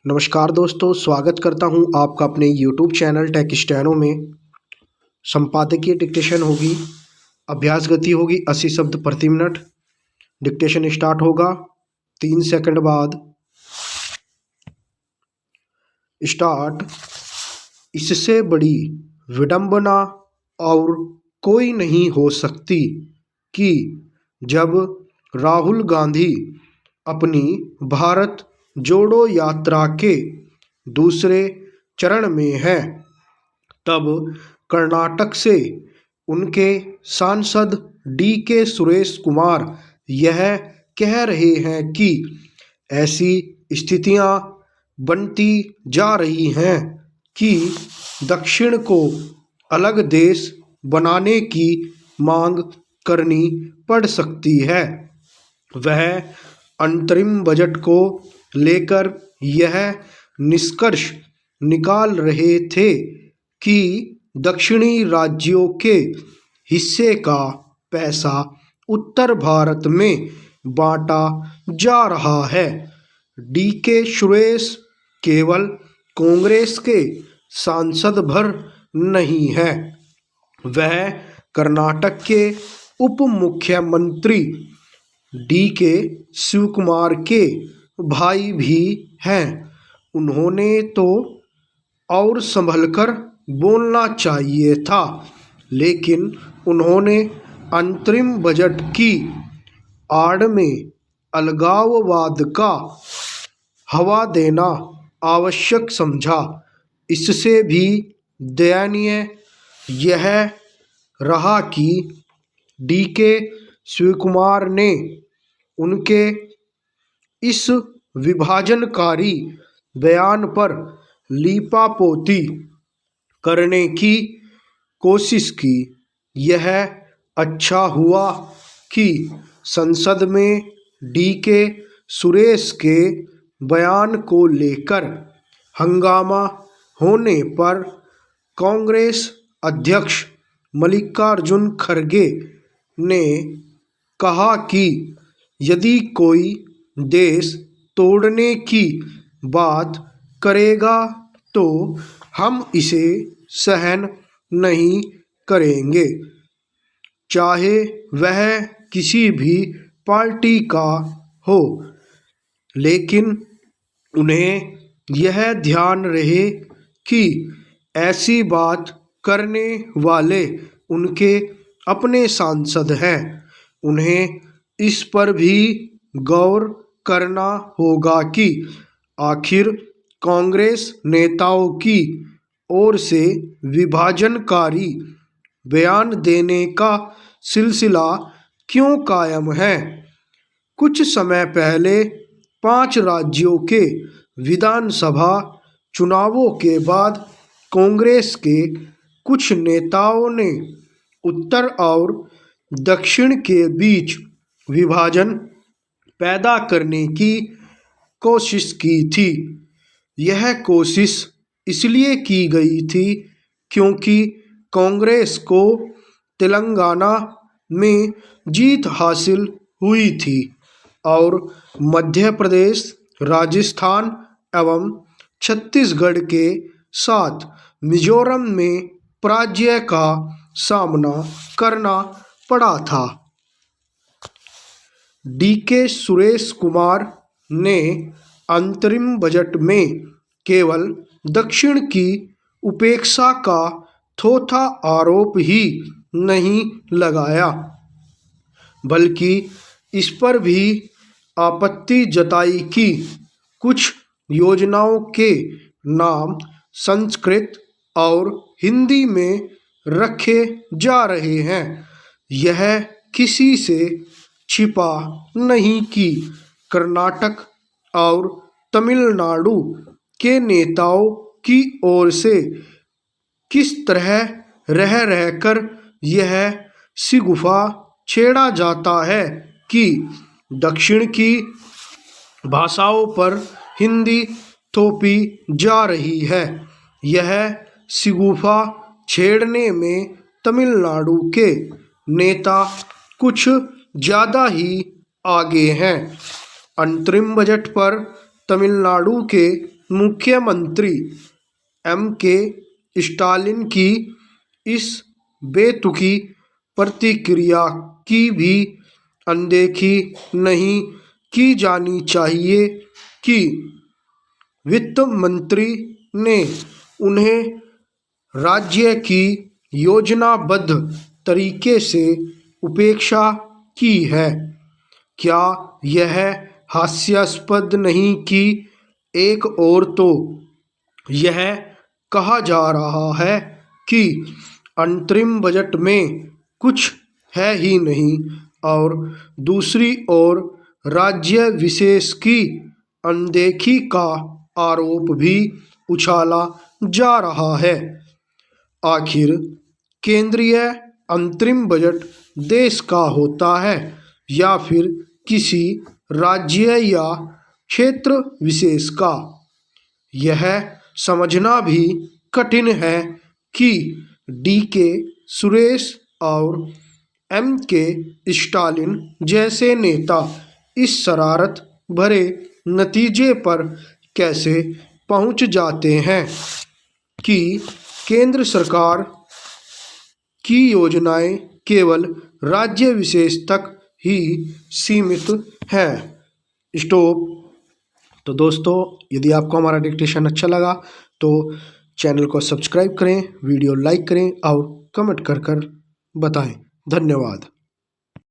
नमस्कार दोस्तों, स्वागत करता हूं आपका अपने YouTube चैनल टेक स्टैनो में। संपादकीय डिक्टेशन होगी, अभ्यास गति होगी 80 शब्द प्रति मिनट। डिक्टेशन स्टार्ट होगा 3 सेकंड बाद। स्टार्ट। इससे बड़ी विडंबना और कोई नहीं हो सकती कि जब राहुल गांधी अपनी भारत जोड़ो यात्रा के दूसरे चरण में है, तब कर्नाटक से उनके सांसद DK सुरेश कुमार यह कह रहे हैं कि ऐसी स्थितियां बनती जा रही हैं कि दक्षिण को अलग देश बनाने की मांग करनी पड़ सकती है। वह अंतरिम बजट को लेकर यह निष्कर्ष निकाल रहे थे कि दक्षिणी राज्यों के हिस्से का पैसा उत्तर भारत में बांटा जा रहा है। DK सुरेश केवल कांग्रेस के सांसद भर नहीं है, वह कर्नाटक के उप मुख्यमंत्री DK शिवकुमार के भाई भी हैं। उन्होंने तो और संभलकर बोलना चाहिए था, लेकिन उन्होंने अंतरिम बजट की आड़ में अलगाववाद का हवा देना आवश्यक समझा। इससे भी दयनीय यह रहा कि DK शिवकुमार ने उनके इस विभाजनकारी बयान पर लीपापोती करने की कोशिश की। यह अच्छा हुआ कि संसद में DK सुरेश के बयान को लेकर हंगामा होने पर कांग्रेस अध्यक्ष मल्लिकार्जुन खड़गे ने कहा कि यदि कोई देश तोड़ने की बात करेगा तो हम इसे सहन नहीं करेंगे, चाहे वह किसी भी पार्टी का हो। लेकिन उन्हें यह ध्यान रहे कि ऐसी बात करने वाले उनके अपने सांसद हैं। उन्हें इस पर भी गौर करना होगा कि आखिर कांग्रेस नेताओं की ओर से विभाजनकारी बयान देने का सिलसिला क्यों कायम है। कुछ समय पहले 5 राज्यों के विधानसभा चुनावों के बाद कांग्रेस के कुछ नेताओं ने उत्तर और दक्षिण के बीच विभाजन पैदा करने की कोशिश की थी। यह कोशिश इसलिए की गई थी क्योंकि कांग्रेस को तेलंगाना में जीत हासिल हुई थी और मध्य प्रदेश, राजस्थान एवं छत्तीसगढ़ के साथ मिजोरम में पराजय का सामना करना पड़ा था। DK सुरेश कुमार ने अंतरिम बजट में केवल दक्षिण की उपेक्षा का थोथा आरोप ही नहीं लगाया, बल्कि इस पर भी आपत्ति जताई कि कुछ योजनाओं के नाम संस्कृत और हिंदी में रखे जा रहे हैं। यह किसी से छिपा नहीं कि कर्नाटक और तमिलनाडु के नेताओं की ओर से किस तरह रह रहकर यह शिगुफा छेड़ा जाता है कि दक्षिण की भाषाओं पर हिंदी थोपी जा रही है। यह शिगुफा छेड़ने में तमिलनाडु के नेता कुछ ज़्यादा ही आगे हैं। अंतरिम बजट पर तमिलनाडु के मुख्यमंत्री M.K. स्टालिन की इस बेतुकी प्रतिक्रिया की भी अनदेखी नहीं की जानी चाहिए कि वित्त मंत्री ने उन्हें राज्य की योजनाबद्ध तरीके से उपेक्षा की है। क्या यह हास्यास्पद नहीं कि एक ओर तो यह कहा जा रहा है कि अंतरिम बजट में कुछ है ही नहीं और दूसरी ओर राज्य विशेष की अनदेखी का आरोप भी उछाला जा रहा है। आखिर केंद्रीय अंतरिम बजट देश का होता है या फिर किसी राज्य या क्षेत्र विशेष का? यह समझना भी कठिन है कि D.K. सुरेश और M.K. स्टालिन जैसे नेता इस शरारत भरे नतीजे पर कैसे पहुंच जाते हैं कि केंद्र सरकार की योजनाएं केवल राज्य विशेष तक ही सीमित हैं। स्टॉप। तो दोस्तों, यदि आपको हमारा डिक्टेशन अच्छा लगा तो चैनल को सब्सक्राइब करें, वीडियो लाइक करें और कमेंट कर बताएं। धन्यवाद।